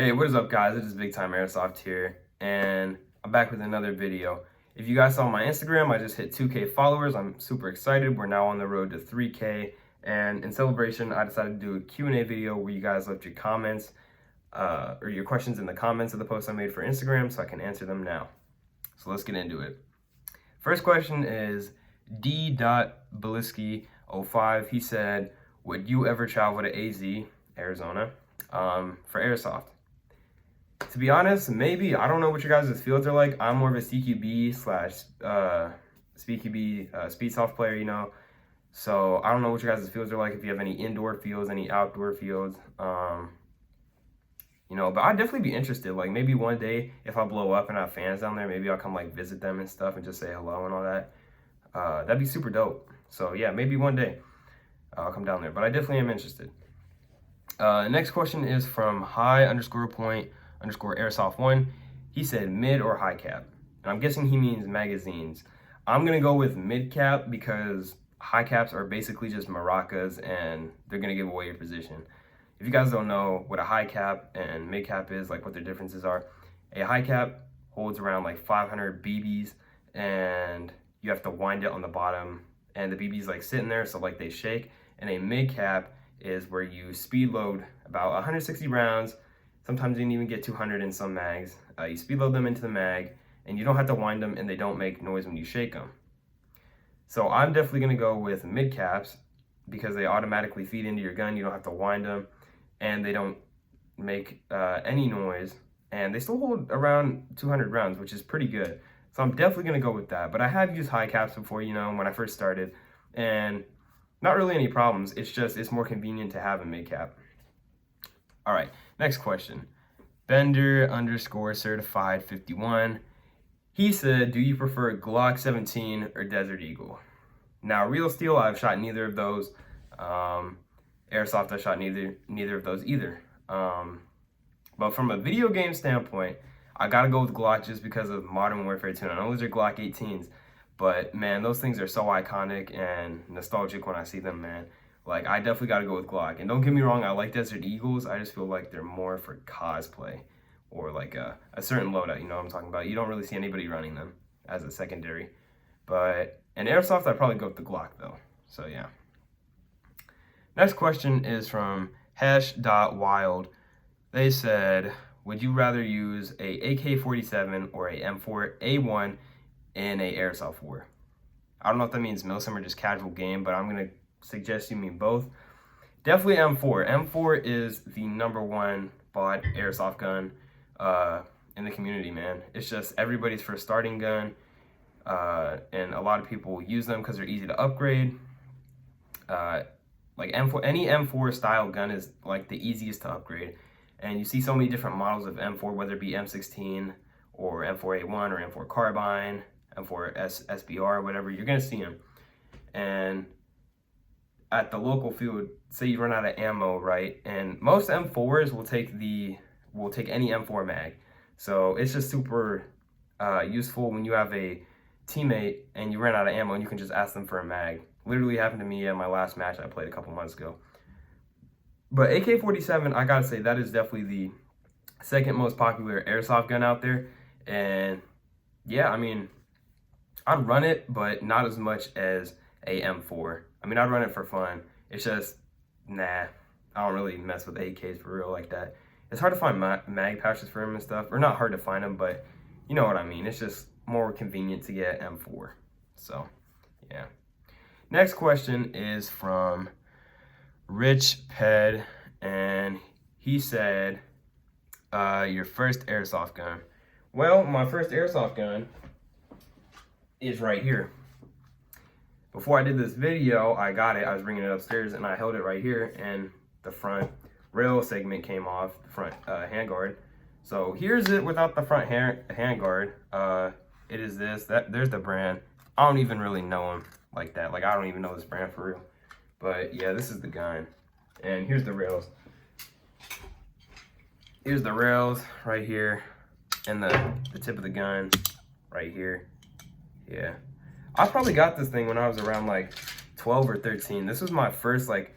Hey, what is up guys? It is Big Time Airsoft here, and I'm back with another video. If you guys saw my Instagram, I just hit 2K followers. I'm super excited. We're now on the road to 3K, and in celebration, I decided to do a Q&A video where you guys left your comments, or your questions in the comments of the post I made for Instagram, so I can answer them now. So let's get into it. First question is D.Beliski05. He said, would you ever travel to AZ, Arizona, for Airsoft? To be honest, maybe. I don't know what your guys' fields are like. I'm more of a CQB slash CQB speed soft player, you know. So I don't know what your guys' fields are like, if you have any indoor fields, any outdoor fields. You know, but I'd definitely be interested. Like maybe one day if I blow up and I have fans down there, maybe I'll come like visit them and stuff and just say hello and all that. That'd be super dope. So yeah, maybe one day I'll come down there, but I definitely am interested. Next question is from high_point_airsoft1. He said mid or high cap, and I'm guessing he means magazines. I'm gonna go with mid cap because high caps are basically just maracas and they're gonna give away your position. If you guys don't know what a high cap and mid cap is, like what their differences are, a high cap holds around like 500 BBs and you have to wind it on the bottom and the BB's like sitting there, so like they shake. And a mid cap is where you speed load about 160 rounds. Sometimes you can even get 200 in some mags. You speed load them into the mag and you don't have to wind them and they don't make noise when you shake them. So I'm definitely gonna go with mid caps because they automatically feed into your gun. You don't have to wind them and they don't make any noise, and they still hold around 200 rounds, which is pretty good. So I'm definitely gonna go with that. But I have used high caps before, you know, when I first started, and not really any problems. It's just, it's more convenient to have a mid cap. All right, next question. Bender_certified51. He said, do you prefer Glock 17 or Desert Eagle? Now, real steel, I've shot neither of those. Airsoft, I shot neither of those either. But from a video game standpoint, I gotta go with Glock just because of Modern Warfare 2. I know those are Glock 18s, but man, those things are so iconic and nostalgic when I see them, man. Like, I definitely gotta go with Glock. And don't get me wrong, I like Desert Eagles. I just feel like they're more for cosplay or like a certain loadout, you know what I'm talking about. You don't really see anybody running them as a secondary. But in Airsoft, I'd probably go with the Glock though. So yeah. Next question is from hash.wild. They said, would you rather use a AK-47 or a M4A1 in a airsoft war? I don't know if that means milsim or just casual game, but I'm gonna suggest you mean both. Definitely M4. M4 is the #1 bought airsoft gun in the community, man. It's just everybody's first starting gun, and a lot of people use them because they're easy to upgrade. Like M4, any M4 style gun is like the easiest to upgrade. And you see so many different models of M4, whether it be M16 or M4A1 or M4 Carbine, M4 SBR, whatever, you're gonna see them. And at the local field, say you run out of ammo, right? And most M4s will take any M4 mag. So it's just super useful when you have a teammate and you run out of ammo and you can just ask them for a mag. Literally happened to me in my last match I played a couple months ago. But AK-47, I gotta say, that is definitely the second most popular airsoft gun out there. And yeah, I mean, I'd run it, but not as much as a M4. I mean, I'd run it for fun. It's just, nah, I don't really mess with AKs for real like that. It's hard to find mag pouches for them and stuff, or not hard to find them, but you know what I mean. It's just more convenient to get M4. So, yeah. Next question is from Rich Ped, and he said, your first airsoft gun. Well, my first airsoft gun is right here. Before I did this video, I got it. I was bringing it upstairs and I held it right here, and the front rail segment came off, the front handguard. So here's it without the front handguard. It is this. There's the brand. I don't even really know them like that. Like, I don't even know this brand for real. But yeah, this is the gun. And here's the rails. Here's the rails right here. And the tip of the gun right here. Yeah. I probably got this thing when I was around like 12 or 13. This was my first, like,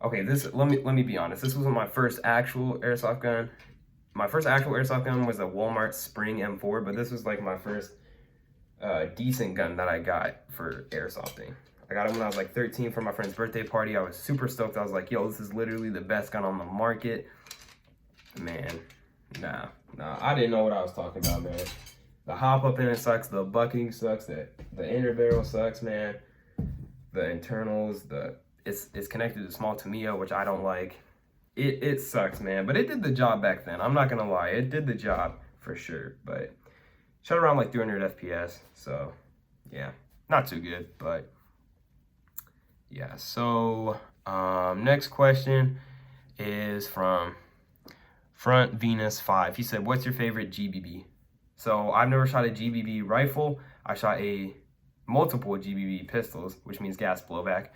okay, let me be honest. This wasn't my first actual airsoft gun. my first actual airsoft gun was a Walmart Spring M4, but this was like my first decent gun that I got for airsofting. I got it when I was like 13 for my friend's birthday party. I was super stoked. I was like, yo, this is literally the best gun on the market. Man, nah, I didn't know what I was talking about, man. The hop up in it sucks, the bucking sucks, the inner barrel sucks, man. The internals, it's connected to small Tamiya, which I don't like. It sucks, man, but it did the job back then. I'm not gonna lie, it did the job for sure, but shot around like 300 FPS, so yeah, not too good, but yeah. So next question is from Front Venus 5. He said, what's your favorite GBB? So I've never shot a GBB rifle. I shot multiple GBB pistols, which means gas blowback.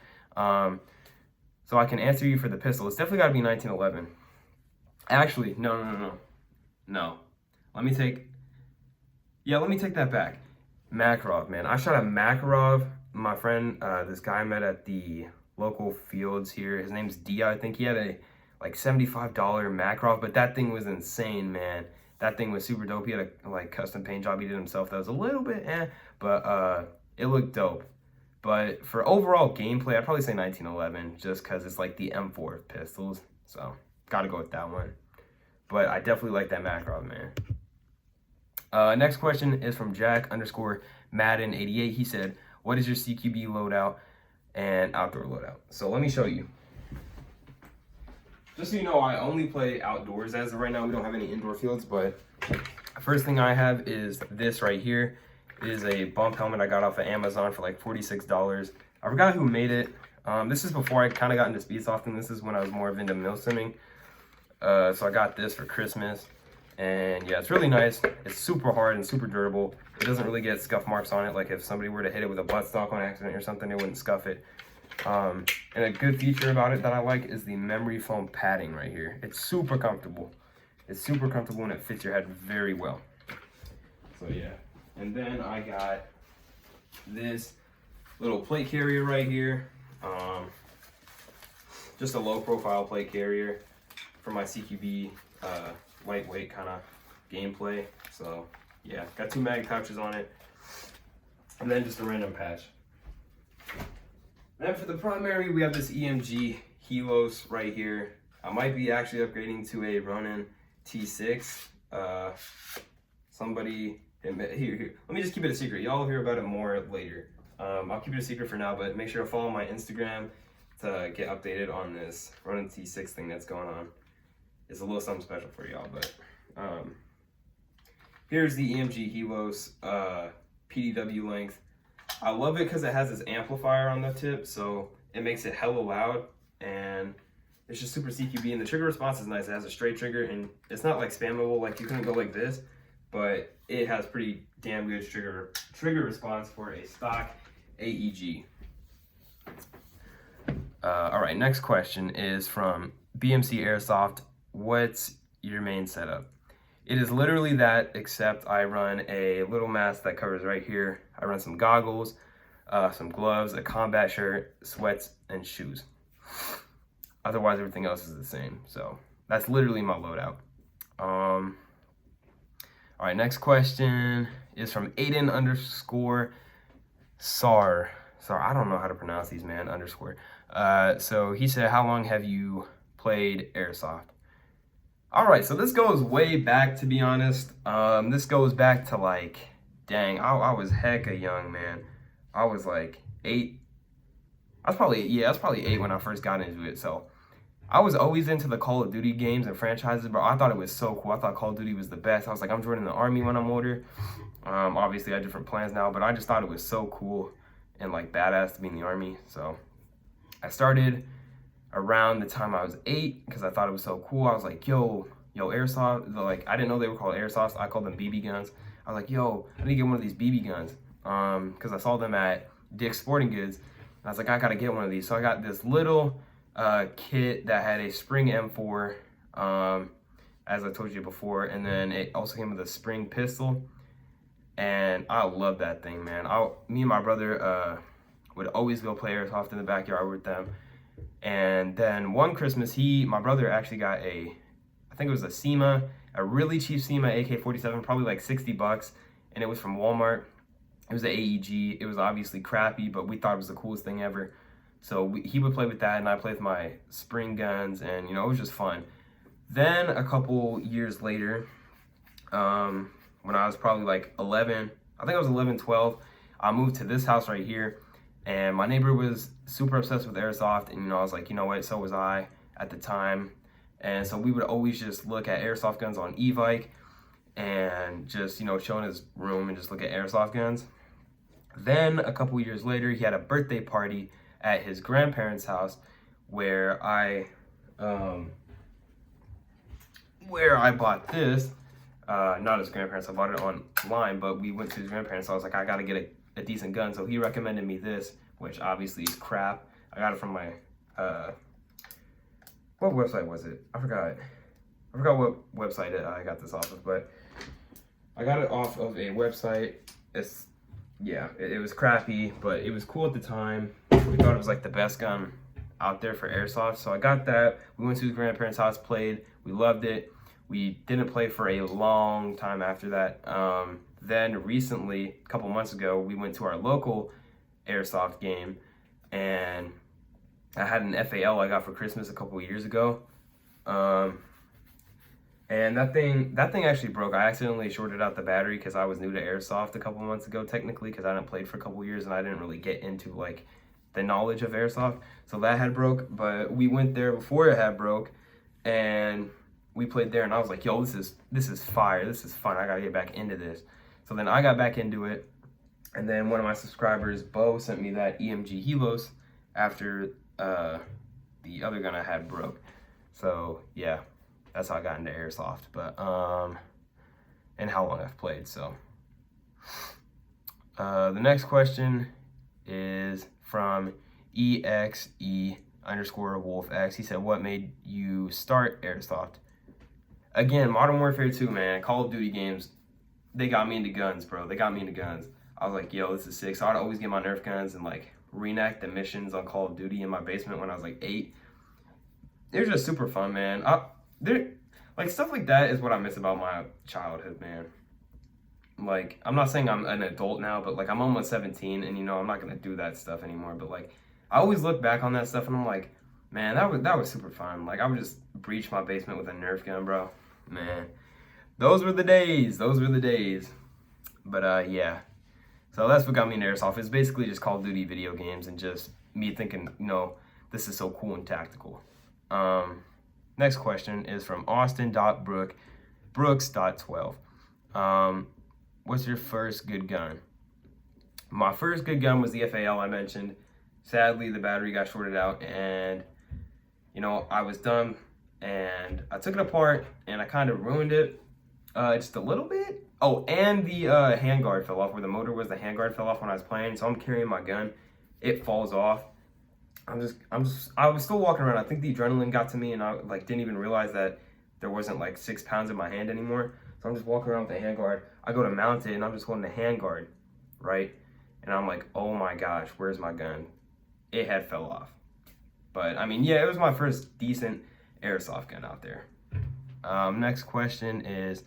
So I can answer you for the pistol. It's definitely got to be 1911. Actually, no. Let me take that back. Makarov, man. I shot a Makarov. My friend, this guy I met at the local fields here. His name's Dia. I think he had a like $75 Makarov, but that thing was insane, man. That thing was super dope. He had a like custom paint job he did himself that was a little bit but it looked dope. But for overall gameplay, I'd probably say 1911, just because it's like the M4 pistols. So, gotta go with that one. But I definitely like that Makarov, man. Next question is from Jack_Madden88. He said, what is your CQB loadout and outdoor loadout? So, let me show you. Just so you know, I only play outdoors as of right now. We don't have any indoor fields, but first thing I have is this right here. It is a bump helmet I got off of Amazon for like $46. I forgot who made it. This is before I kind of got into speed softing. This is when I was more into milsimming. So I got this for Christmas. And yeah, it's really nice. It's super hard and super durable. It doesn't really get scuff marks on it. Like if somebody were to hit it with a buttstock on accident or something, it wouldn't scuff it. And a good feature about it that I like is the memory foam padding right here. It's super comfortable. It's super comfortable and it fits your head very well. So yeah. And then I got this little plate carrier right here. Just a low profile plate carrier for my CQB lightweight kind of gameplay. So yeah, got 2 mag pouches on it. And then just a random patch. Then for the primary, we have this EMG Helos right here. I might be actually upgrading to a Ronin T6. Here. Let me just keep it a secret. Y'all will hear about it more later. I'll keep it a secret for now, but make sure to follow my Instagram to get updated on this Ronin T6 thing that's going on. It's a little something special for y'all, but here's the EMG Helos PDW length. I love it because it has this amplifier on the tip, so it makes it hella loud, and it's just super CQB, and the trigger response is nice. It has a straight trigger, and it's not like spammable, like you couldn't go like this, but it has pretty damn good trigger response for a stock AEG. All right, next question is from BMC Airsoft. What's your main setup? It is literally that, except I run a little mask that covers right here. I run some goggles, some gloves, a combat shirt, sweats, and shoes. Otherwise, everything else is the same. So that's literally my loadout. All right, next question is from Aiden_Sar. I don't know how to pronounce these, man, underscore. So he said, how long have you played airsoft? All right, so this goes way back, to be honest. This goes back to like, dang, I was hecka young, man. I was like 8. I was probably 8 when I first got into it. So I was always into the Call of Duty games and franchises, but I thought it was so cool. I thought Call of Duty was the best. I was like, I'm joining the army when I'm older. Obviously I have different plans now, but I just thought it was so cool and like badass to be in the army. So I started around the time I was 8 because I thought it was so cool. I was like, yo, airsoft. Like, I didn't know they were called airsofts. I called them BB guns. I was like, yo, I need to get one of these BB guns because I saw them at Dick's Sporting Goods. And I was like, I gotta get one of these. So I got this little kit that had a Spring M4, as I told you before, and then it also came with a Spring pistol. And I love that thing, man. Me and my brother would always go play airsoft in the backyard with them. And then one Christmas, my brother actually got I think it was a SEMA a really cheap SEMA AK-47, probably like 60 bucks, and it was from Walmart. It was an AEG. It was obviously crappy, but we thought it was the coolest thing ever. So he would play with that, and I played with my spring guns, and it was just fun. Then a couple years later, when I was probably like 11, I think I was 11, 12, I moved to this house right here, and my neighbor was super obsessed with airsoft, and I was like, you know what, so was I at the time. And so we would always just look at airsoft guns on e-bike and just, chill in his room and just look at airsoft guns. Then a couple years later, he had a birthday party at his grandparents' house where I bought this. Not his grandparents, I bought it online, but we went to his grandparents, so I was like, I gotta get a decent gun. So he recommended me this, which obviously is crap. I got it from my, what website was it? I forgot what website I got this off of, but I got it off of a website. It was crappy, but it was cool at the time. We thought it was like the best gun out there for airsoft, so I got that. We went to his grandparents' house, played, we loved it. We didn't play for a long time after that. Then recently, a couple months ago, we went to our local airsoft game, and I had an FAL I got for Christmas a couple years ago. And that thing actually broke. I accidentally shorted out the battery because I was new to airsoft a couple months ago, technically, because I hadn't played for a couple years and I didn't really get into like the knowledge of airsoft. So that had broke, but we went there before it had broke, and we played there, and I was like, yo, this is fire. This is fun. I gotta get back into this. So then I got back into it, and then one of my subscribers, Bo, sent me that EMG Helos after the other gun I had broke. So yeah, that's how I got into airsoft. But and how long I've played. So the next question is from EXE_WolfX. He said, what made you start airsoft? Again, Modern Warfare 2, man. Call of Duty games, they got me into guns, bro. They got me into guns. I was like, yo, this is sick. So I'd always get my Nerf guns and like reenact the missions on Call of Duty in my basement when I was like 8. It was just super fun, man. Like stuff like that is what I miss about my childhood, man. Like, I'm not saying I'm an adult now, but like I'm almost 17, and I'm not gonna do that stuff anymore. But like, I always look back on that stuff and I'm like, man, that was super fun. Like, I would just breach my basement with a Nerf gun, bro. Man, those were the days. Those were the days. But yeah. So that's what got me into airsoft. It's basically just Call of Duty video games and just me thinking, this is so cool and tactical. Next question is from Austin.Brooks.12. What's your first good gun? My first good gun was the FAL I mentioned. Sadly, the battery got shorted out, and I was dumb, and I took it apart, and I kind of ruined it just a little bit. Oh, and the handguard fell off. Where the motor was, the handguard fell off when I was playing. So I'm carrying my gun, it falls off. I was still walking around. I think the adrenaline got to me, and I like didn't even realize that there wasn't like 6 pounds in my hand anymore. So I'm just walking around with the handguard. I go to mount it, and I'm just holding the handguard, right? And I'm like, oh my gosh, where's my gun? It had fell off. But I mean, yeah, it was my first decent airsoft gun out there. Next question is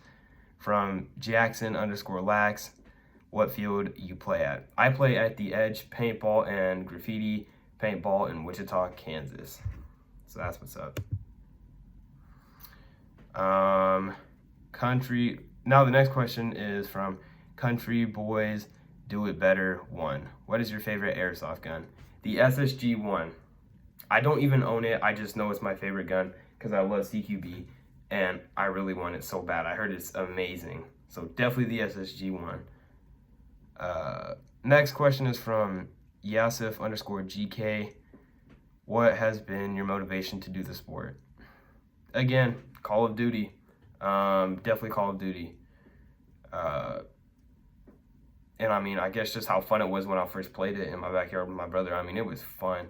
from Jackson_Lax. What field you play at? I play at the Edge Paintball and Graffiti Paintball in Wichita, Kansas. So that's what's up. Now the next question is from Country Boys Do It Better 1. What is your favorite airsoft gun? The SSG-1. I don't even own it. I just know it's my favorite gun because I love CQB, and I really want it so bad. I heard it's amazing. So definitely the SSG-1. Next question is from Yasif_GK. What has been your motivation to do the sport? Again, Call of Duty. Definitely Call of Duty. And I mean, I guess just how fun it was when I first played it in my backyard with my brother. I mean, it was fun.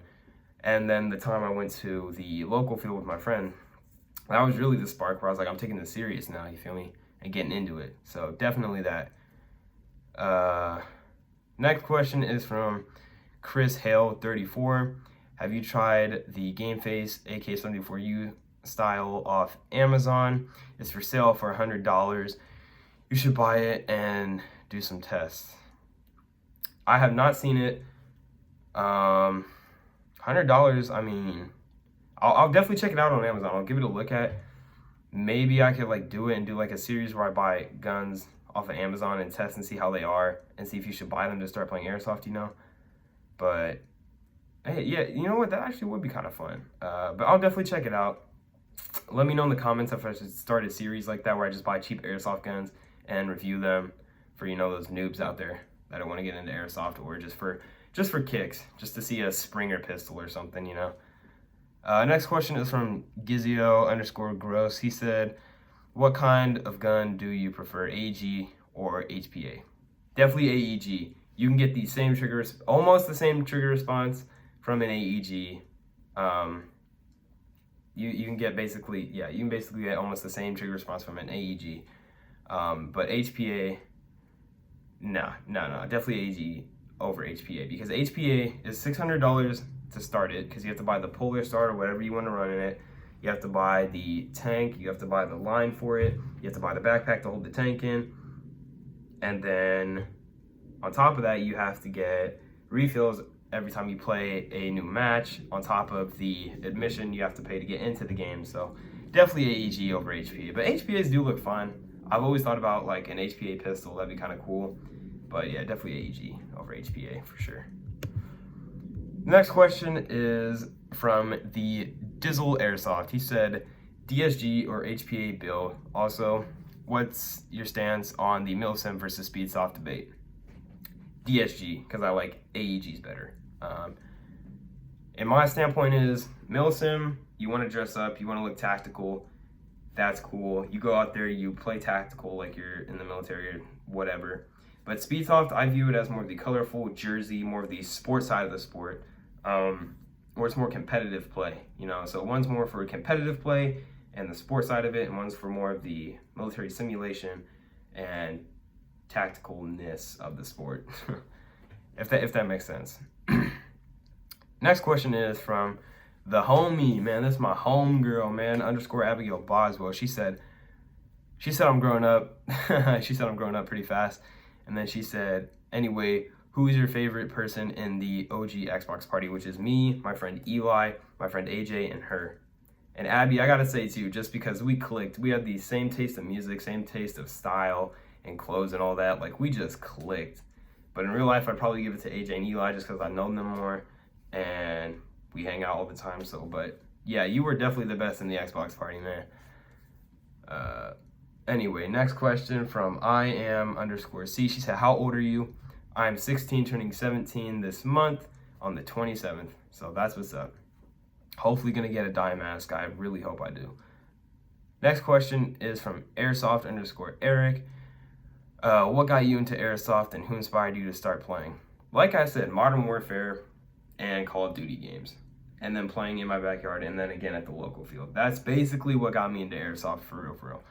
And then the time I went to the local field with my friend, that was really the spark where I was like, I'm taking this serious now, you feel me? And getting into it. So definitely that. Next question is from Chris Hale 34. Have you tried the Game Face AK-74U style off Amazon. It's for sale for $100. You should buy it and do some tests. I have not seen it. $100, I mean, I'll definitely check it out on Amazon. I'll give it a look at. Maybe I could like do it and do like a series where I buy guns off of Amazon and test and see how they are and see if you should buy them to start playing airsoft, you know. But hey, yeah, you know what? That actually would be kind of fun. But I'll definitely check it out. Let me know in the comments if I should start a series like that where I just buy cheap airsoft guns and review them for, you know, those noobs out there that don't want to get into airsoft, or just for kicks, just to see a Springer pistol or something, you know. Next question is from Gizio_gross. He said, what kind of gun do you prefer, AEG or HPA? Definitely AEG. You can get the same trigger, almost the same trigger response from an AEG. You can get basically, yeah, you can basically get almost the same trigger response from an AEG. But HPA, no, definitely AEG over HPA, because HPA is $600 to start it, because you have to buy the Polar Start or whatever you want to run in it. You have to buy the tank, you have to buy the line for it, you have to buy the backpack to hold the tank in, and then on top of that, you have to get refills every time you play a new match, on top of the admission you have to pay to get into the game. So definitely AEG over HPA, but HPAs do look fun. I've always thought about like an HPA pistol, that'd be kind of cool. But yeah, definitely AEG over HPA for sure. Next question is from the Dizzle Airsoft. He said, DSG or HPA build? Also, what's your stance on the Milsim versus Speedsoft debate? DSG, because I like AEGs better. And my standpoint is, Milsim, you want to dress up, you want to look tactical, that's cool. You go out there, you play tactical like you're in the military or whatever. But Speedsoft, I view it as more of the colorful jersey, more of the sport side of the sport, or it's more competitive play, you know. So one's more for competitive play and the sport side of it, and one's for more of the military simulation and tacticalness of the sport, if that makes sense. Next question is from the homie, man. This is my homegirl, man, _Abigail Boswell. She said I'm growing up. She said I'm growing up pretty fast. And then she said, anyway, who is your favorite person in the OG Xbox party? Which is me, my friend Eli, my friend AJ, and her. And Abby, I gotta say too, just because we clicked, we had the same taste of music, same taste of style and clothes and all that. Like, we just clicked. But in real life, I'd probably give it to AJ and Eli just because I know them more and we hang out all the time. So, but yeah, you were definitely the best in the Xbox party, man. Anyway, next question from Iam_C. She said, how old are you? I'm 16, turning 17 this month on the 27th. So that's what's up. Hopefully gonna get a dye mask. I really hope I do. Next question is from airsoft_Eric. What got you into airsoft and who inspired you to start playing? Like I said, Modern Warfare and Call of Duty games. And then playing in my backyard, and then again at the local field. That's basically what got me into airsoft for real.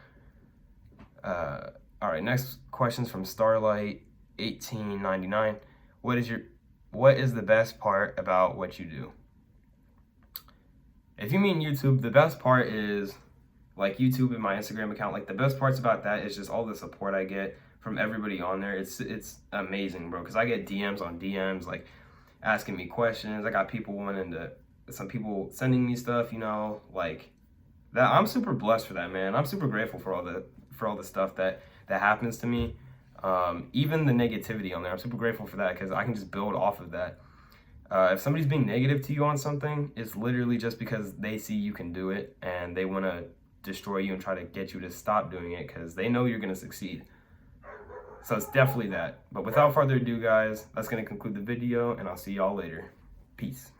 All right, next question's from Starlight1899. What is the best part about what you do? If you mean YouTube, the best part is like YouTube and my Instagram account. Like, the best parts about that is just all the support I get from everybody on there. It's amazing, bro, because I get DMs on DMs, like asking me questions. I got some people sending me stuff, you know, like that. I'm super blessed for that, man. I'm super grateful for all the stuff that happens to me. Even the negativity on there, I'm super grateful for that, because I can just build off of that. If somebody's being negative to you on something, it's literally just because they see you can do it and they want to destroy you and try to get you to stop doing it because they know you're going to succeed. So it's definitely that. But without further ado, guys, that's going to conclude the video, and I'll see y'all later. Peace.